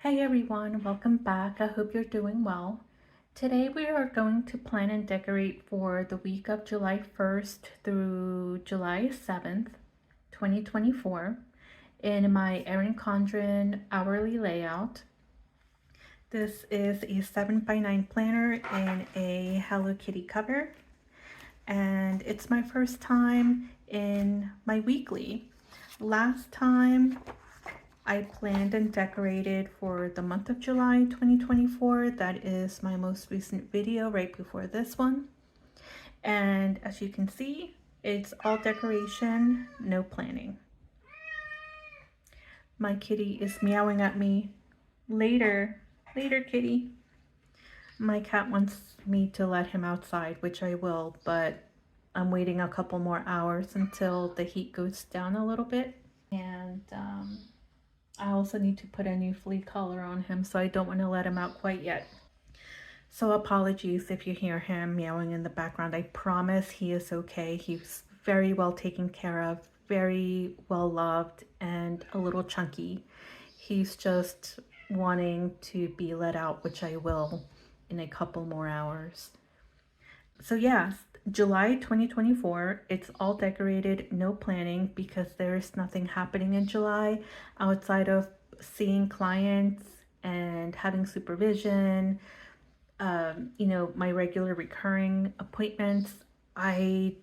Hi everyone, welcome back. I hope you're doing well. Today we are going to plan and decorate for the week of July 1st through July 7th, 2024 in my Erin Condren Hourly layout. This is a 7x9 planner in a Hello Kitty cover, and it's my first time in my weekly. Last time I planned and decorated for the month of July 2024. That is my most recent video right before this one. And as you can see, it's all decoration, no planning. My kitty is meowing at me. Later, kitty. My cat wants me to let him outside, which I will, but I'm waiting a couple more hours until the heat goes down a little bit. And I also need to put a new flea collar on him, so I don't want to let him out quite yet. So apologies if you hear him meowing in the background. I promise he is okay. He's very well taken care of, very well loved, and a little chunky. He's just wanting to be let out, which I will in a couple more hours. So yes, July 2024, it's all decorated, no planning, because there's nothing happening in July outside of seeing clients and having supervision, my regular recurring appointments. I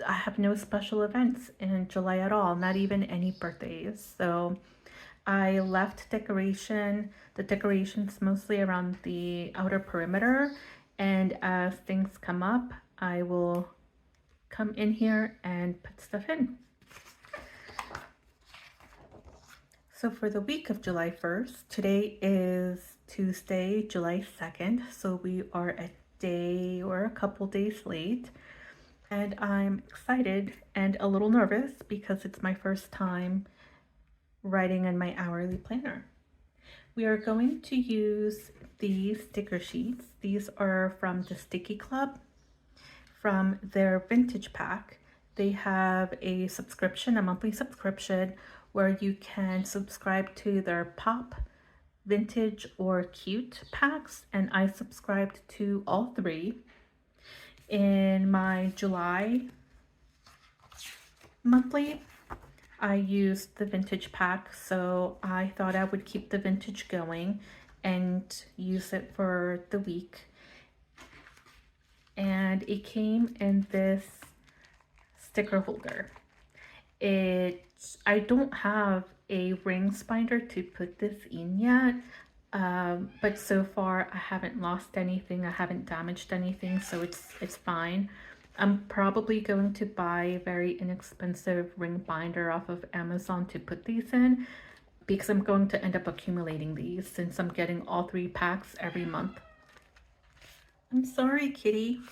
have no special events in July at all, not even any birthdays. So I left the decorations mostly around the outer perimeter, and as things come up, I will come in here and put stuff in. So for the week of July 1st, today is Tuesday, July 2nd, so we are a day or a couple days late, and I'm excited and a little nervous because it's my first time writing in my hourly planner. We are going to use these sticker sheets. These are from the Stickii Club, from their vintage pack. They have a subscription, a monthly subscription, where you can subscribe to their pop, vintage, or cute packs, and I subscribed to all three. In my July monthly, I used the vintage pack, so I thought I would keep the vintage going and use it for the week. And it came in this sticker holder. I don't have a rings binder to put this in yet, but so far I haven't lost anything, I haven't damaged anything, so it's fine. I'm probably going to buy a very inexpensive ring binder off of Amazon to put these in, because I'm going to end up accumulating these since I'm getting all three packs every month. I'm sorry, kitty.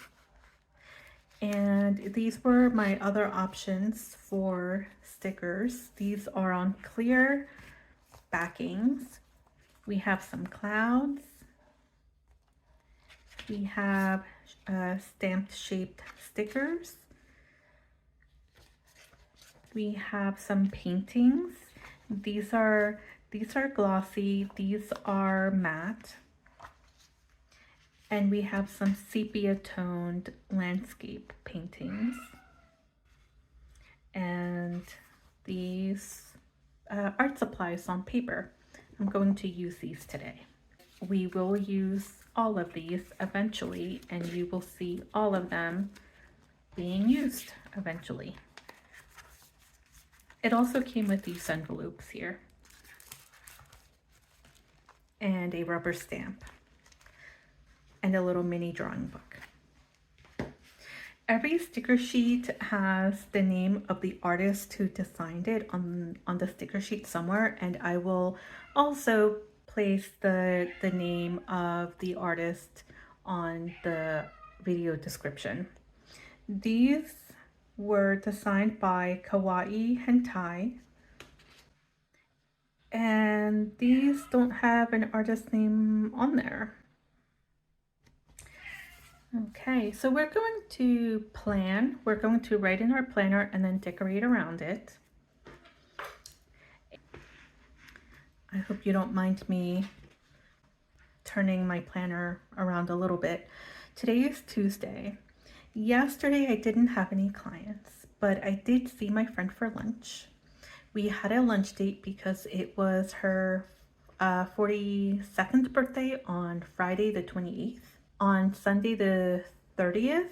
And these were my other options for stickers. These are on clear backings. We have some clouds. We have stamped shaped stickers. We have some paintings. These are glossy, these are matte. And we have some sepia toned landscape paintings. And these art supplies on paper. I'm going to use these today. We will use all of these eventually, and you will see all of them being used eventually. It also came with these envelopes here and a rubber stamp and a little mini drawing book. Every sticker sheet has the name of the artist who designed it on the sticker sheet somewhere, and I will also place the name of the artist on the video description. These were designed by Kawaii Hentai, and these don't have an artist name on there. Okay, so we're going to plan. We're going to write in our planner and then decorate around it. I hope you don't mind me turning my planner around a little bit. Today is Tuesday. Yesterday I didn't have any clients, but I did see my friend for lunch. We had a lunch date because it was her 42nd birthday on Friday the 28th. On Sunday the 30th,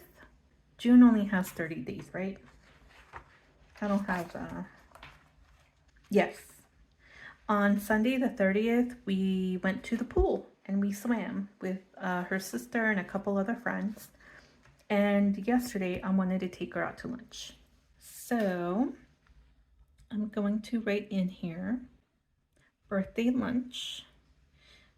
June only has 30 days, right? I don't have, yes. On Sunday the 30th, we went to the pool and we swam with her sister and a couple other friends. And yesterday I wanted to take her out to lunch. So I'm going to write in here, birthday lunch.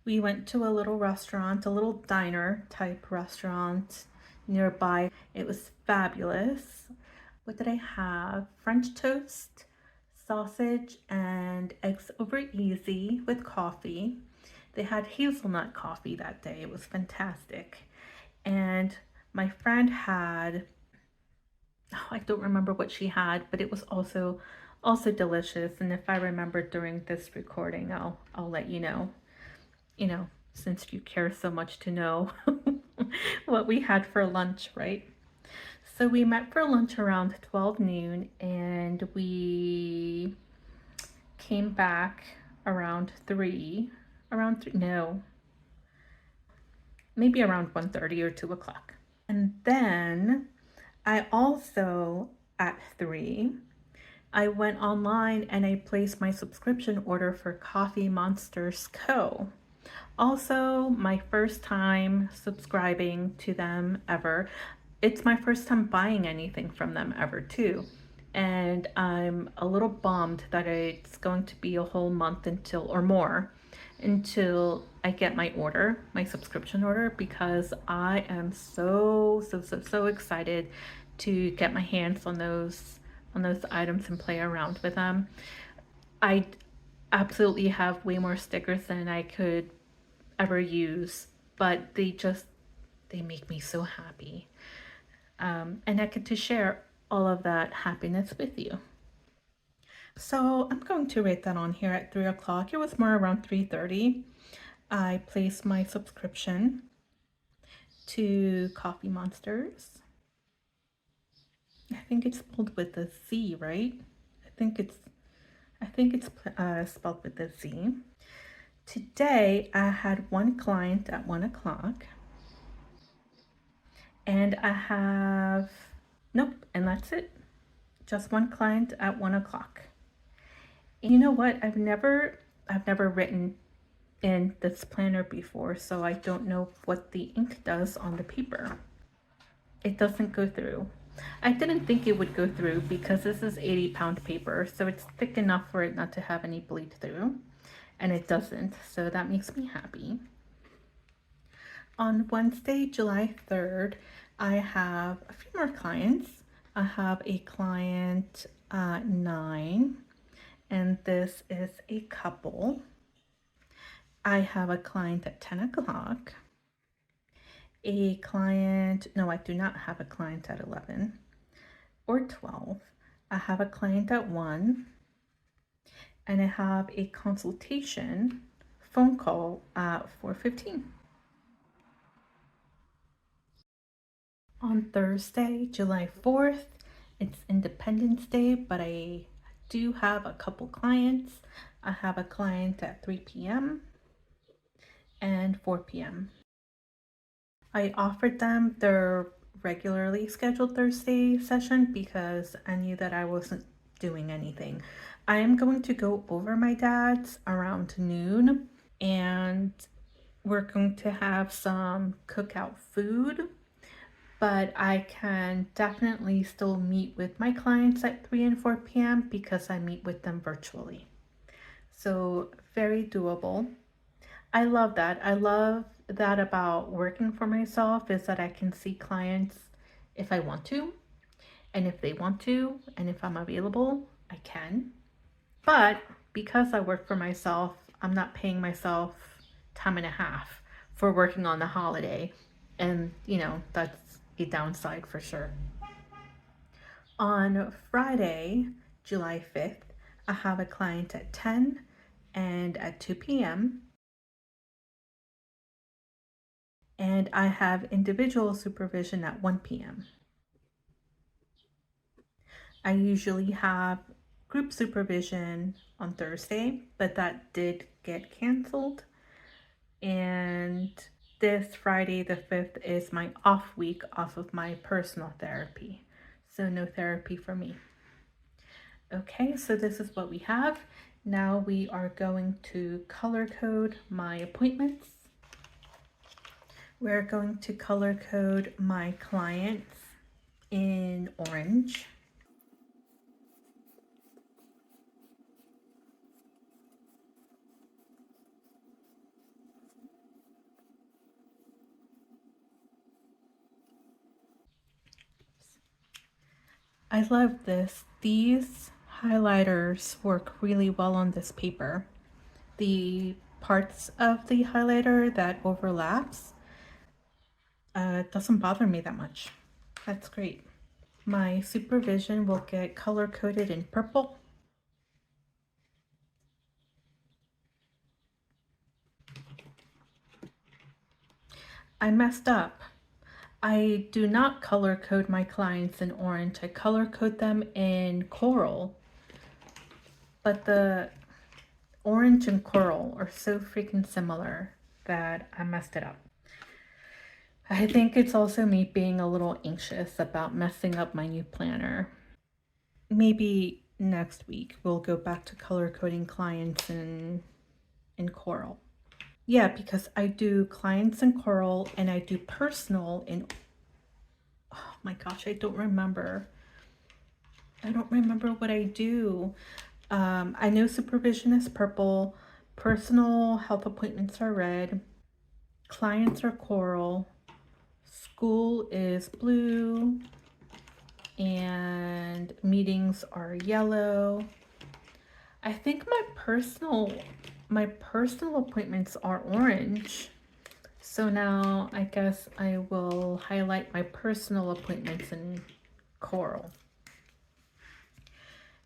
We went to a little restaurant, a little diner type restaurant nearby. It was fabulous. What did I have? French toast, sausage, and eggs over easy with coffee. They had hazelnut coffee that day. It was fantastic. And my friend had, oh, I don't remember what she had, but it was also delicious. And if I remember during this recording, I'll let you know. You know, since you care so much to know what we had for lunch, right? So we met for lunch around 12 noon and we came back around 3, no, maybe around 1:30 or 2 o'clock. And then I also, at 3, I went online and I placed my subscription order for Coffee Monsters Co. Also, my first time subscribing to them ever. It's my first time buying anything from them ever too. And I'm a little bummed that it's going to be a whole month until, or more, until I get my order, my subscription order, because I am so excited to get my hands on those items and play around with them. I absolutely have way more stickers than I could ever use, but they make me so happy. And I get to share all of that happiness with you. So I'm going to rate that on here at 3 o'clock. It was more around 3:30. I placed my subscription to Coffee Monsters. I think it's spelled with a Z, right? I think it's spelled with a Z. Today I had one client at 1 o'clock. And I have, nope, and that's it. Just one client at 1 o'clock. And you know what? I've never written in this planner before, so I don't know what the ink does on the paper. It doesn't go through. I didn't think it would go through because this is 80-pound paper, so it's thick enough for it not to have any bleed through, and it doesn't, so that makes me happy. On Wednesday, July 3rd, I have a few more clients. I have a client at 9, and this is a couple. I have a client at 10 o'clock. A client, no, I do not have a client at 11 or 12. I have a client at 1, and I have a consultation phone call at 4:15. On Thursday, July 4th, it's Independence Day, but I do have a couple clients. I have a client at 3 p.m. and 4 p.m. I offered them their regularly scheduled Thursday session because I knew that I wasn't doing anything. I am going to go over my dad's around noon, and we're going to have some cookout food. But I can definitely still meet with my clients at 3 and 4 p.m. because I meet with them virtually. So very doable. I love that. I love that about working for myself is that I can see clients if I want to, and if they want to, and if I'm available, I can. But because I work for myself, I'm not paying myself time and a half for working on the holiday. And, you know, that's a downside for sure. On Friday, July 5th, I have a client at 10 and at 2 p.m. And I have individual supervision at 1 p.m. I usually have group supervision on Thursday, but that did get canceled. And this Friday, the 5th, is my off week off of my personal therapy. So no therapy for me. Okay, so this is what we have. Now we are going to color code my appointments. We're going to color code my clients in orange. I love this. These highlighters work really well on this paper. The parts of the highlighter that overlaps doesn't bother me that much. That's great. My supervision will get color coded in purple. I messed up. I do not color code my clients in orange. I color code them in coral. But the orange and coral are so freaking similar that I messed it up. I think it's also me being a little anxious about messing up my new planner. Maybe next week we'll go back to color coding clients in coral. Yeah, because I do clients in coral and I do personal in, oh my gosh, I don't remember what I do. I know supervision is purple, personal health appointments are red, clients are coral, school is blue, and meetings are yellow. I think my personal appointments are orange. So now I guess I will highlight my personal appointments in coral.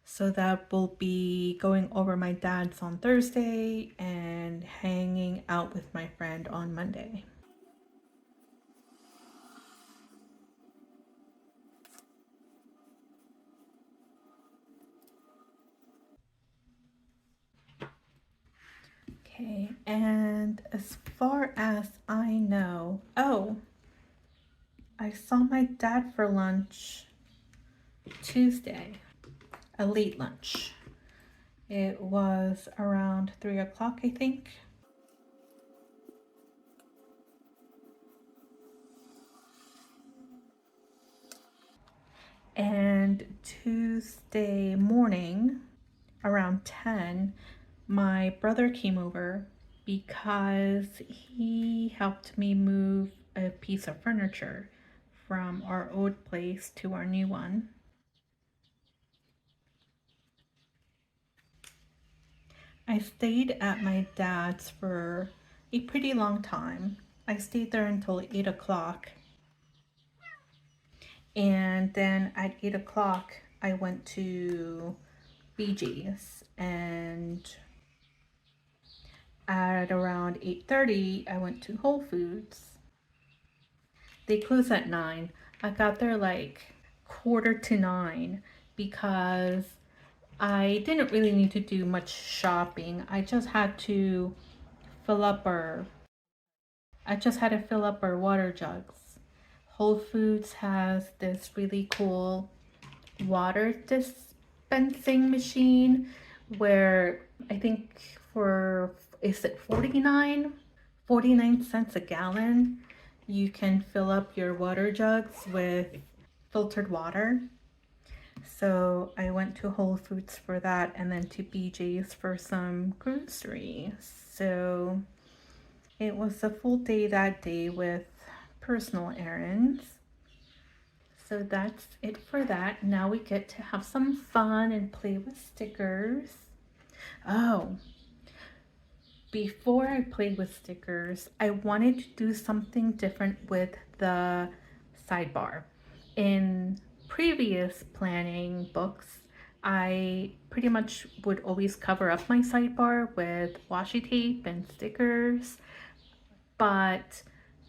So that will be going over my dad's on Thursday and hanging out with my friend on Monday. Okay, and as far as I know, oh, I saw my dad for lunch Tuesday, a late lunch. It was around 3 o'clock, I think. And Tuesday morning, around 10, my brother came over because he helped me move a piece of furniture from our old place to our new one. I stayed at my dad's for a pretty long time. I stayed there until 8 o'clock. And then at 8 o'clock, I went to BJ's, and at around 8:30, I went to Whole Foods. They close at 9. I got there like 8:45 because I didn't really need to do much shopping. I just had to fill up our water jugs. Whole Foods has this really cool water dispensing machine where I think for, is it 49 cents a gallon, you can fill up your water jugs with filtered water. So I went to Whole Foods for that and then to BJ's for some groceries. So it was a full day that day with personal errands. So that's it for that. Now we get to have some fun and play with stickers. Oh, before I play with stickers, I wanted to do something different with the sidebar. In previous planning books, I pretty much would always cover up my sidebar with washi tape and stickers, but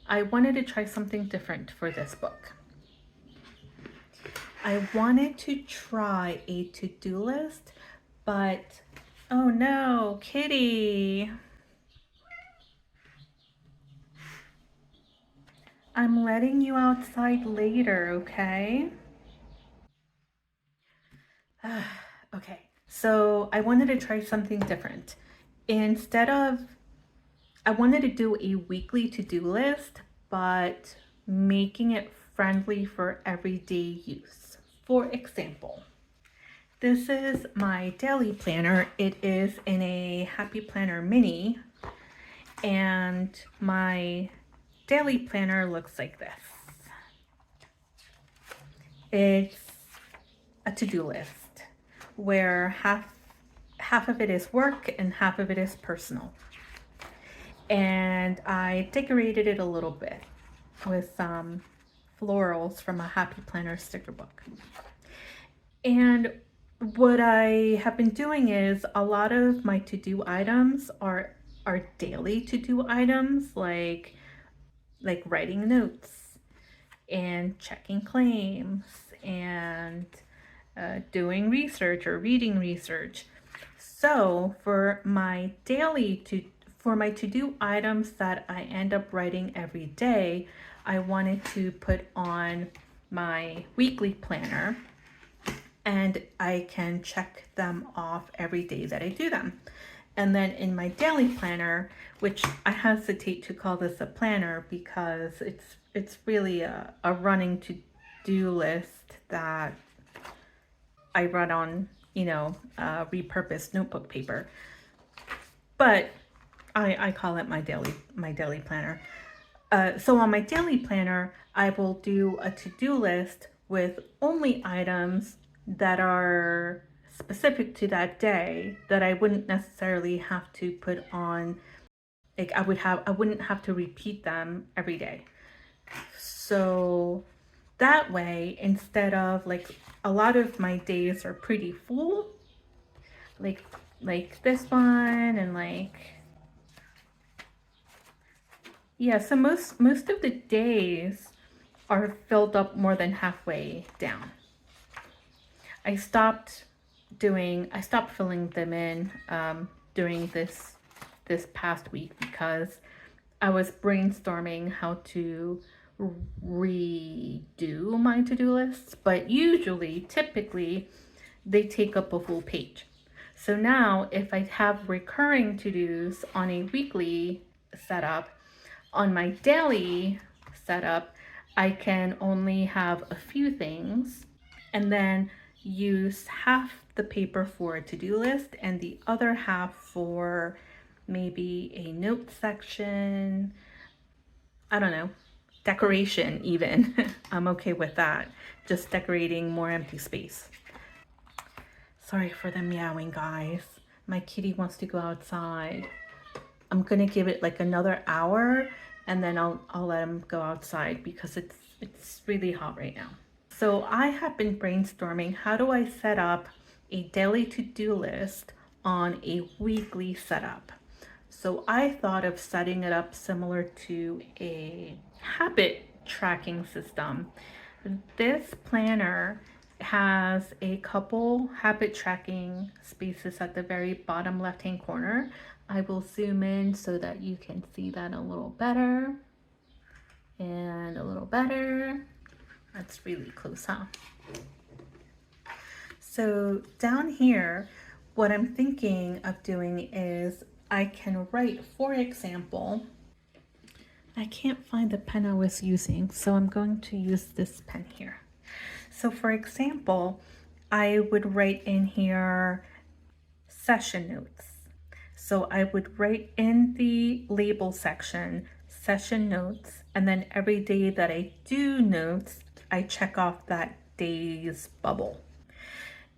I wanted to try something different for this book. I wanted to try a to-do list, but oh no, Kitty. I'm letting you outside later, okay? Okay, so I wanted to try something different. Instead of, I wanted to do a weekly to-do list, but making it friendly for everyday use. For example, this is my daily planner. It is in a Happy Planner Mini, and my daily planner looks like this. It's a to-do list where half of it is work and half of it is personal. And I decorated it a little bit with some florals from a Happy Planner sticker book. And what I have been doing is a lot of my to-do items are daily to-do items, like writing notes and checking claims and doing research or reading research. So for my to-do items that I end up writing every day, I wanted to put on my weekly planner, and I can check them off every day that I do them. And then in my daily planner, which I hesitate to call this a planner because it's really a running to-do list that I run on, repurposed notebook paper. But I call it my daily planner. So on my daily planner, I will do a to-do list with only items that are specific to that day that I wouldn't necessarily have to put on, like I wouldn't have to repeat them every day. So that way, instead of, like, a lot of my days are pretty full, like this one, and yeah, so most of the days are filled up more than halfway down. I stopped filling them in during this past week because I was brainstorming how to redo my to-do lists, but typically they take up a full page. So now if I have recurring to-dos on a weekly setup, on my daily setup, I can only have a few things and then use half the paper for a to-do list and the other half for maybe a note section. I don't know, decoration even. I'm okay with that. Just decorating more empty space. Sorry for the meowing, guys. My kitty wants to go outside. I'm gonna give it like another hour and then I'll let him go outside because it's really hot right now. So I have been brainstorming, how do I set up a daily to-do list on a weekly setup? So I thought of setting it up similar to a habit tracking system. This planner has a couple habit tracking spaces at the very bottom left-hand corner. I will zoom in so that you can see that a little better and a little better. That's really close, huh? So down here, what I'm thinking of doing is I can write, for example, I can't find the pen I was using, so I'm going to use this pen here. So for example, I would write in here session notes. So I would write in the label section session notes, and then every day that I do notes, I check off that day's bubble.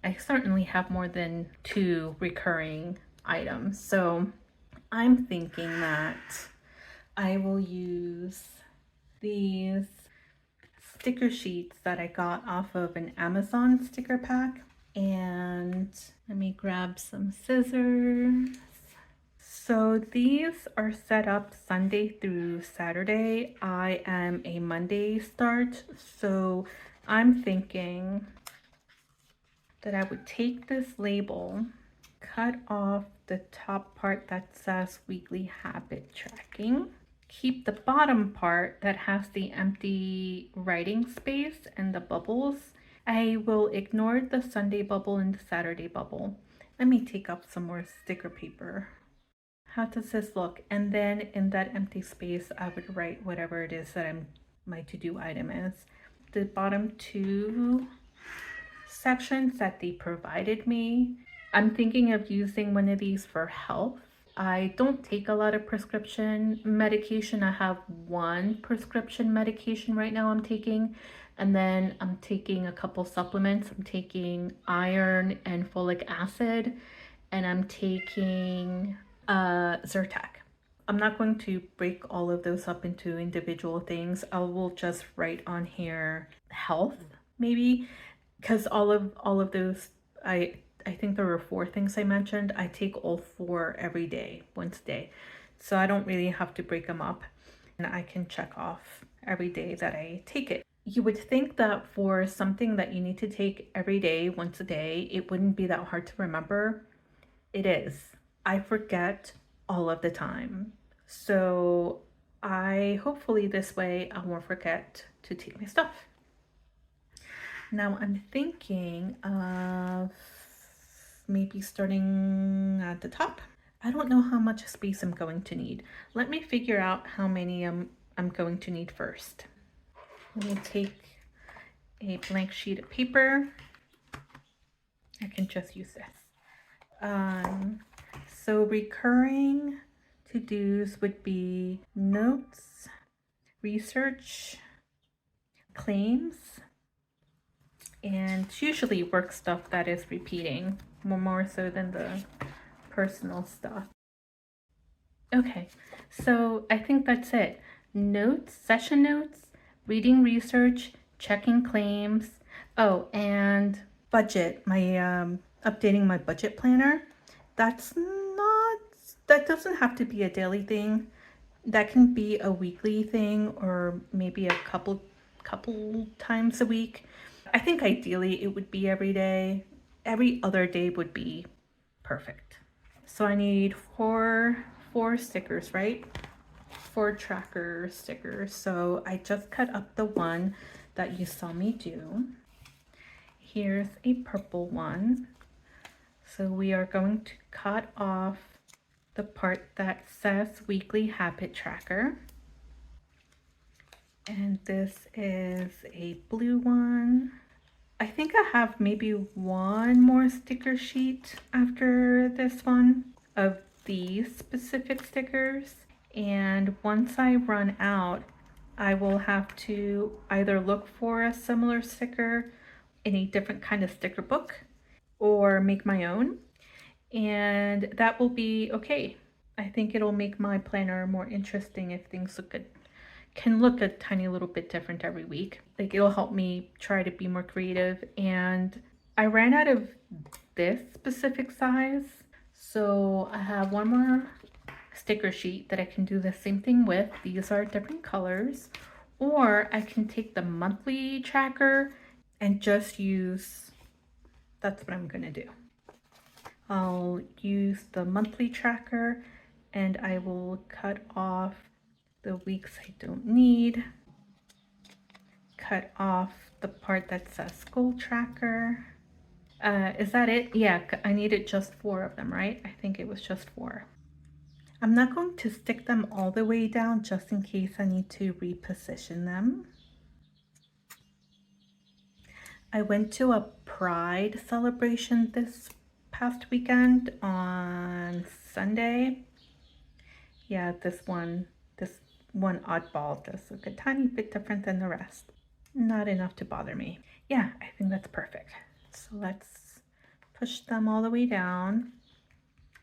I certainly have more than 2 recurring items, so I'm thinking that I will use these sticker sheets that I got off of an Amazon sticker pack, And let me grab some scissors. So these are set up Sunday through Saturday. I am a Monday start, so I'm thinking that I would take this label, cut off the top part that says weekly habit tracking, keep the bottom part that has the empty writing space and the bubbles. I will ignore the Sunday bubble and the Saturday bubble. Let me take up some more sticker paper. How does this look? And then in that empty space, I would write whatever it is that my to-do item is. The bottom two sections that they provided me, I'm thinking of using one of these for health. I don't take a lot of prescription medication. I have one prescription medication right now I'm taking, and then I'm taking a couple supplements. I'm taking iron and folic acid, and I'm taking Zyrtec. I'm not going to break all of those up into individual things. I will just write on here health, maybe, because all of those, I think there were 4 things I mentioned. I take all 4 every day, once a day. So I don't really have to break them up, and I can check off every day that I take it. You would think that for something that you need to take every day, once a day, it wouldn't be that hard to remember. It is. I forget all of the time. So hopefully this way I won't forget to take my stuff. Now I'm thinking of maybe starting at the top. I don't know how much space I'm going to need. Let me figure out how many I'm going to need first. Let me take a blank sheet of paper. I can just use this. So recurring to-dos would be notes, research, claims, and usually work stuff that is repeating more so than the personal stuff. Okay, so I think that's it. Notes, session notes, reading research, checking claims. Oh, and budget, updating my budget planner. That doesn't have to be a daily thing. That can be a weekly thing, or maybe a couple times a week. I think ideally it would be every day. Every other day would be perfect. So I need four stickers, right? 4 tracker stickers. So I just cut up the one that you saw me do. Here's a purple one. So we are going to cut off the part that says weekly habit tracker. And this is a blue one. I think I have maybe one more sticker sheet after this one of these specific stickers. And once I run out, I will have to either look for a similar sticker in a different kind of sticker book or make my own. And that will be okay. I think it'll make my planner more interesting if things look good. Can look a tiny little bit different every week. Like, it'll help me try to be more creative. And I ran out of this specific size, so I have one more sticker sheet that I can do the same thing with. These are different colors, or I can take the monthly tracker and just use, that's what I'm gonna do. I'll use the monthly tracker and I will cut off the weeks I don't need, cut off the part that says goal tracker. Is that it? Yeah, I needed just 4 of them, right? I think it was just 4. I'm not going to stick them all the way down just in case I need to reposition them. I went to a Pride celebration this past weekend on Sunday. Yeah, this one oddball does look a tiny bit different than the rest. Not enough to bother me. Yeah, I think that's perfect. So let's push them all the way down.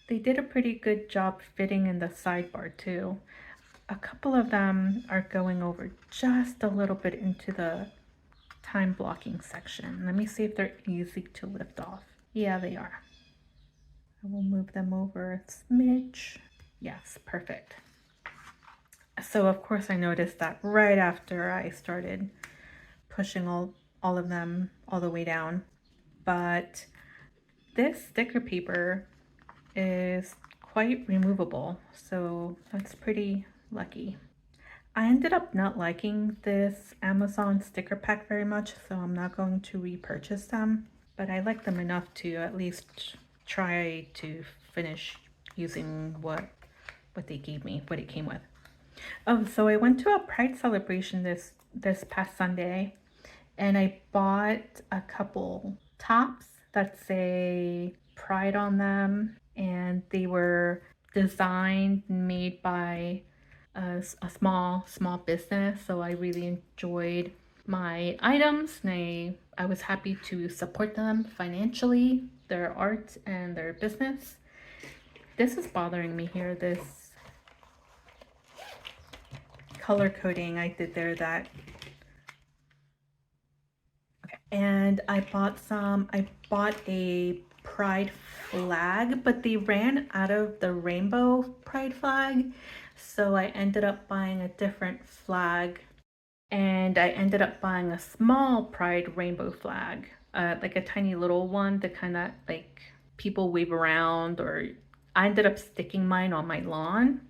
They did a pretty good job fitting in the sidebar too. A couple of them are going over just a little bit into the time blocking section. Let me see if they're easy to lift off. Yeah, they are. I will move them over a smidge. Yes, perfect. So of course I noticed that right after I started pushing all of them all the way down. But this sticker paper is quite removable, so that's pretty lucky. I ended up not liking this Amazon sticker pack very much, so I'm not going to repurchase them, but I like them enough to at least try to finish using what they gave me, what it came with. Oh, so I went to a Pride celebration this past Sunday, and I bought a couple tops that say Pride on them, and they were designed and made by a small business. So I really enjoyed my items, and I was happy to support them financially, their art and their business. This is bothering me here, this color coding I did there. That and I bought a pride flag, but they ran out of the rainbow pride flag, so I ended up buying a different flag, and I ended up buying a small pride rainbow flag, like a tiny little one that kind of like people wave around, or I ended up sticking mine on my lawn.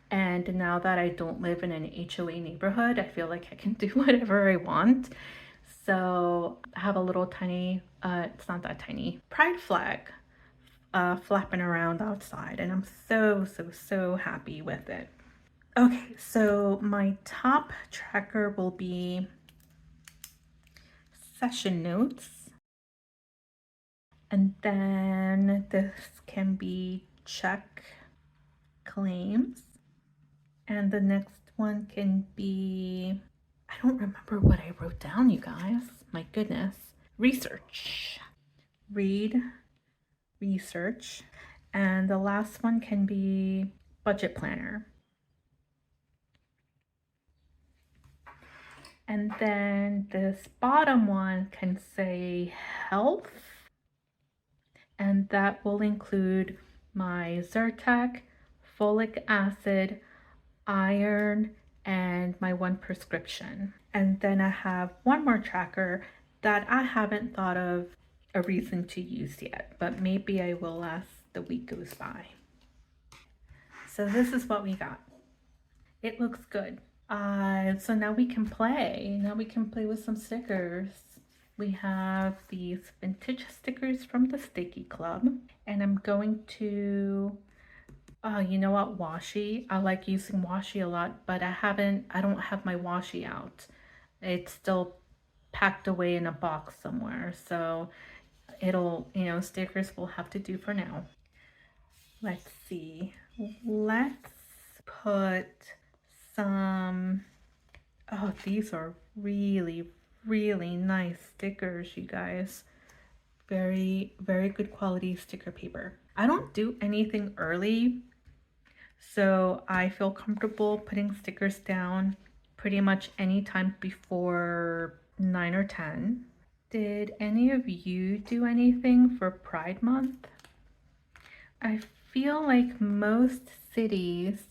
And now that I don't live in an HOA neighborhood, I feel like I can do whatever I want. So I have a little tiny, it's not that tiny, pride flag flapping around outside, and I'm so happy with it. Okay, so my top tracker will be session notes, and then this can be check claims, and the next one can be, I don't remember what I wrote down, you guys. My goodness. Research. Read, research. And the last one can be budget planner. And then this bottom one can say health. And that will include my Zyrtec, folic acid, iron, and my one prescription. And then I have one more tracker that I haven't thought of a reason to use yet, but maybe I will as the week goes by. So this is what we got. It looks good. So now we can play. Now we can play with some stickers. We have these vintage stickers from the Stickii Club, and I'm going to you know what, washi. I like using washi a lot, but I don't have my washi out. It's still packed away in a box somewhere. So it'll, stickers will have to do for now. Let's see. Let's put some, oh, these are really nice stickers, you guys. Very good quality sticker paper. I don't do anything early, so I feel comfortable putting stickers down pretty much any time before 9 or 10. Did any of you do anything for Pride Month? I feel like most cities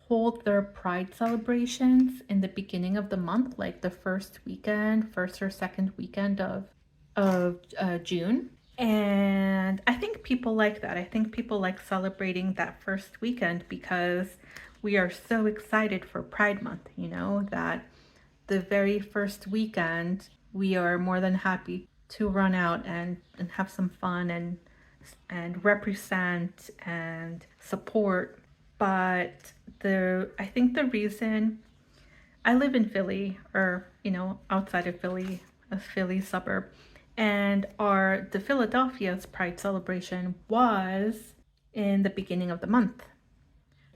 hold their Pride celebrations in the beginning of the month, like the first or second weekend of June. And I think people like that. I think people like celebrating that first weekend because we are so excited for Pride Month, that the very first weekend we are more than happy to run out and have some fun and represent and support. But I think the reason I live in Philly, or outside of Philly, a Philly suburb, and the Philadelphia's Pride celebration was in the beginning of the month.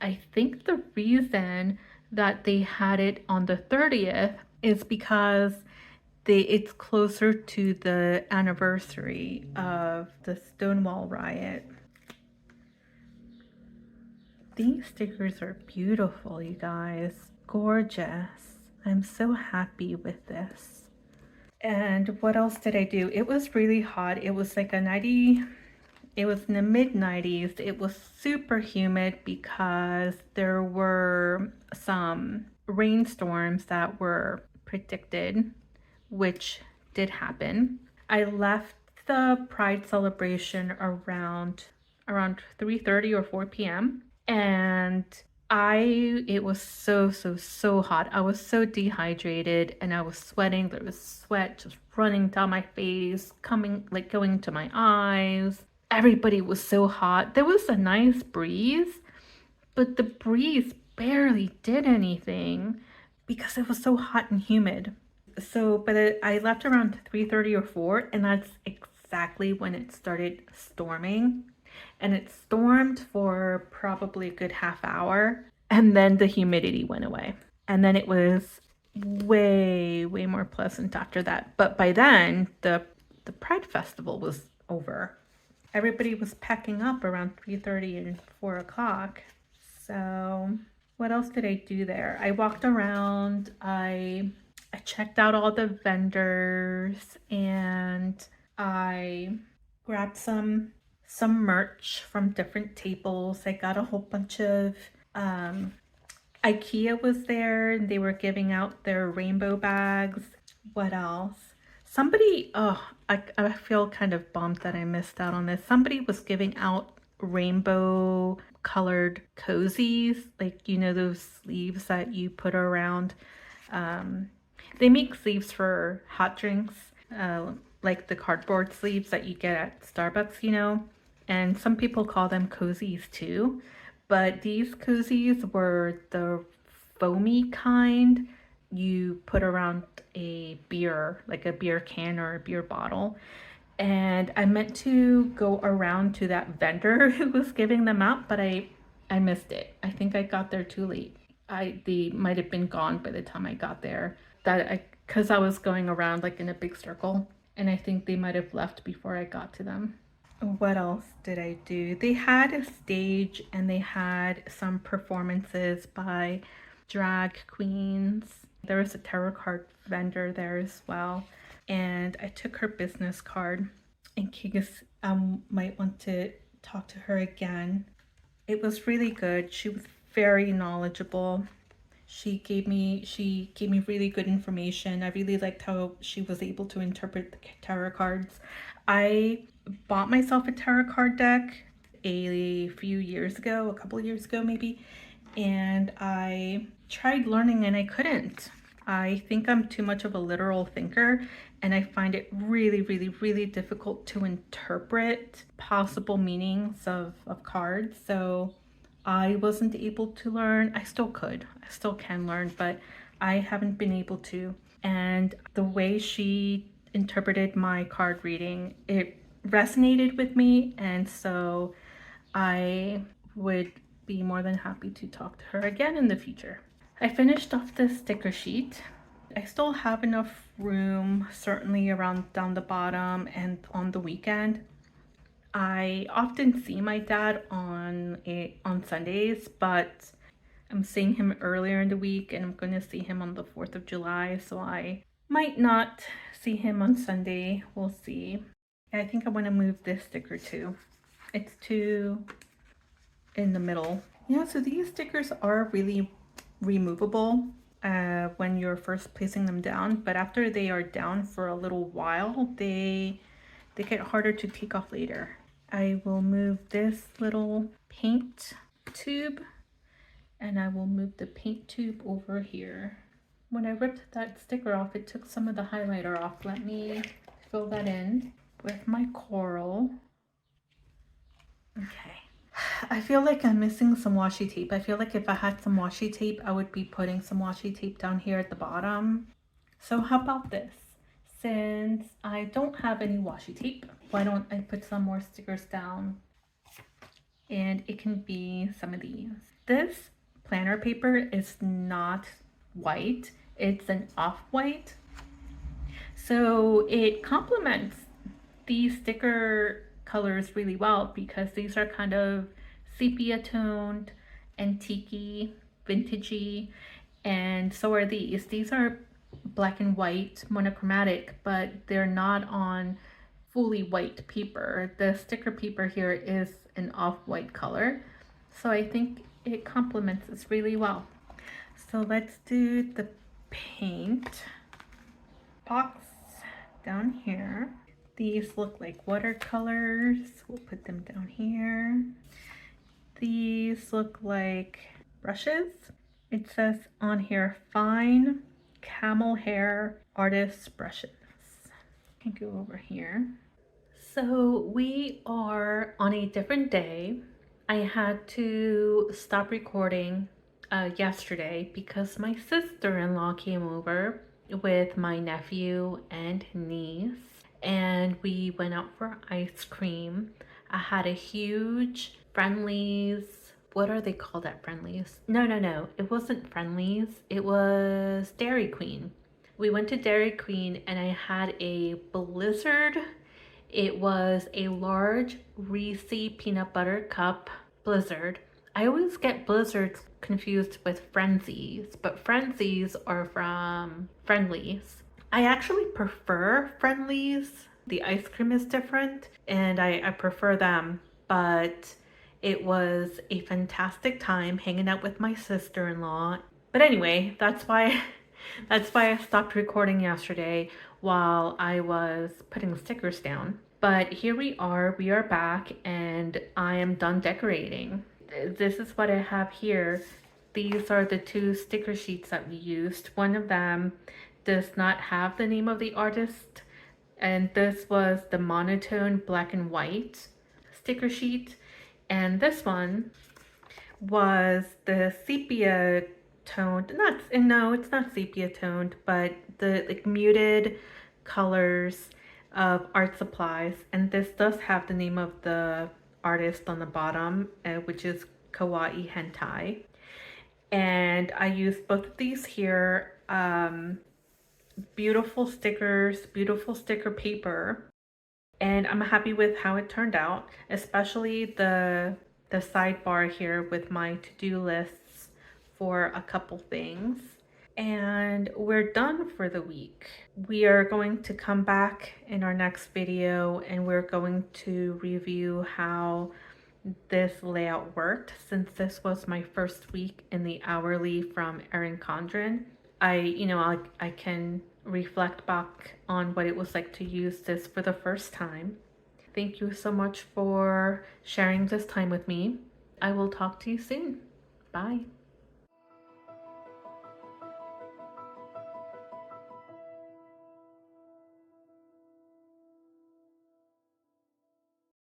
I think the reason that they had it on the 30th is because it's closer to the anniversary of the Stonewall riot. These stickers are beautiful, you guys. Gorgeous. I'm so happy with this. And what else did I do? It was really hot. It was like a 90, it was in the mid 90s. It was super humid because there were some rainstorms that were predicted, which did happen. I left the Pride celebration around 3:30 or 4 p.m. and it was so hot. I was so dehydrated and I was sweating. There was sweat just running down my face, going to my eyes. Everybody was so hot. There was a nice breeze, but the breeze barely did anything because it was so hot and humid. So, I left around 3:30 or 4, and that's exactly when it started storming. And it stormed for probably a good half hour, and then the humidity went away. And then it was way more pleasant after that. But by then, the Pride Festival was over. Everybody was packing up around 3:30 and 4 o'clock. So, what else did I do there? I walked around. I checked out all the vendors and I grabbed some merch from different tables. I got a whole bunch of IKEA was there and they were giving out their rainbow bags. What else? I feel kind of bummed that I missed out on this. Somebody was giving out rainbow colored cozies, like those sleeves that you put around. They make sleeves for hot drinks, like the cardboard sleeves that you get at Starbucks. And some people call them cozies too. But these cozies were the foamy kind you put around a beer, like a beer can or a beer bottle. And I meant to go around to that vendor who was giving them out, but I missed it. I think I got there too late. They might have been gone by the time I got there. Because I was going around like in a big circle, and I think they might have left before I got to them. What else did I do? They had a stage and they had some performances by drag queens. There was a tarot card vendor there as well. And I took her business card in case I might want to talk to her again. It was really good. She was very knowledgeable. She gave me really good information. I really liked how she was able to interpret the tarot cards. I bought myself a tarot card deck a few years ago, a couple of years ago maybe, and I tried learning and I couldn't. I think I'm too much of a literal thinker and I find it really difficult to interpret possible meanings of cards. So I wasn't able to learn. I still could. I still can learn, but I haven't been able to. And the way she interpreted my card reading, it resonated with me. And so I would be more than happy to talk to her again in the future. I finished off the sticker sheet. I still have enough room, certainly around down the bottom and on the weekend. I often see my dad on Sundays, but I'm seeing him earlier in the week and I'm going to see him on the 4th of July, so I might not see him on Sunday. We'll see. I think I want to move this sticker too. It's too in the middle. Yeah, so these stickers are really removable when you're first placing them down, but after they are down for a little while, they get harder to take off later. I will move this little paint tube and I will move the paint tube over here. When I ripped that sticker off, it took some of the highlighter off. Let me fill that in with my coral. Okay. I feel like I'm missing some washi tape. I feel like if I had some washi tape, I would be putting some washi tape down here at the bottom. So how about this? Since I don't have any washi tape, why don't I put some more stickers down? And it can be some of these. This planner paper is not white, it's an off-white. So it complements these sticker colors really well because these are kind of sepia toned, antique-y, vintagey, and so are these. These are black and white monochromatic, but they're not on fully white paper. The sticker paper here is an off-white color, so I think it complements this really well. So let's do the paint box down here. These look like watercolors. We'll put them down here. These look like brushes. It says on here, fine camel hair artist brushes. I can go over here. So we are on a different day. I had to stop recording yesterday because my sister-in-law came over with my nephew and niece, and we went out for ice cream. I had a huge Friendlies. What are they called at Friendlies? No, it wasn't Friendlies. It was Dairy Queen. We went to Dairy Queen and I had a Blizzard. It was a large Reese peanut butter cup Blizzard. I always get Blizzards confused with Frenzies, but Frenzies are from Friendlies. I actually prefer Friendlies. The ice cream is different and I prefer them, but it was a fantastic time hanging out with my sister-in-law. But anyway, that's why I stopped recording yesterday while I was putting stickers down. But here we are back, and I am done decorating. This is what I have here. These are the two sticker sheets that we used. One of them does not have the name of the artist, and this was the monotone black and white sticker sheet. And this one was the sepia toned, no, it's not sepia toned, but the like muted colors of art supplies. And this does have the name of the artist on the bottom, which is Kawaii Hentai. And I used both of these here. Beautiful stickers, beautiful sticker paper. And I'm happy with how it turned out, especially the sidebar here with my to-do lists for a couple things. And we're done for the week. We are going to come back in our next video and we're going to review how this layout worked, since this was my first week in the hourly from Erin Condren. I can reflect back on what it was like to use this for the first time. Thank you so much for sharing this time with me. I will talk to you soon. Bye.